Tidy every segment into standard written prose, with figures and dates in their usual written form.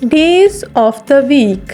Days of the week.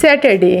Saturday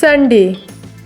Sunday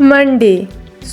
Monday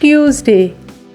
Tuesday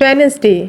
Wednesday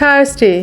Thursday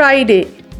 Friday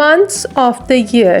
Months of the year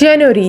January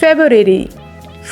February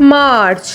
March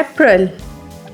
April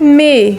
May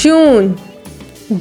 June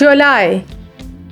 July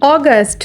August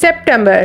September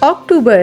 October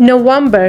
November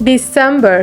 December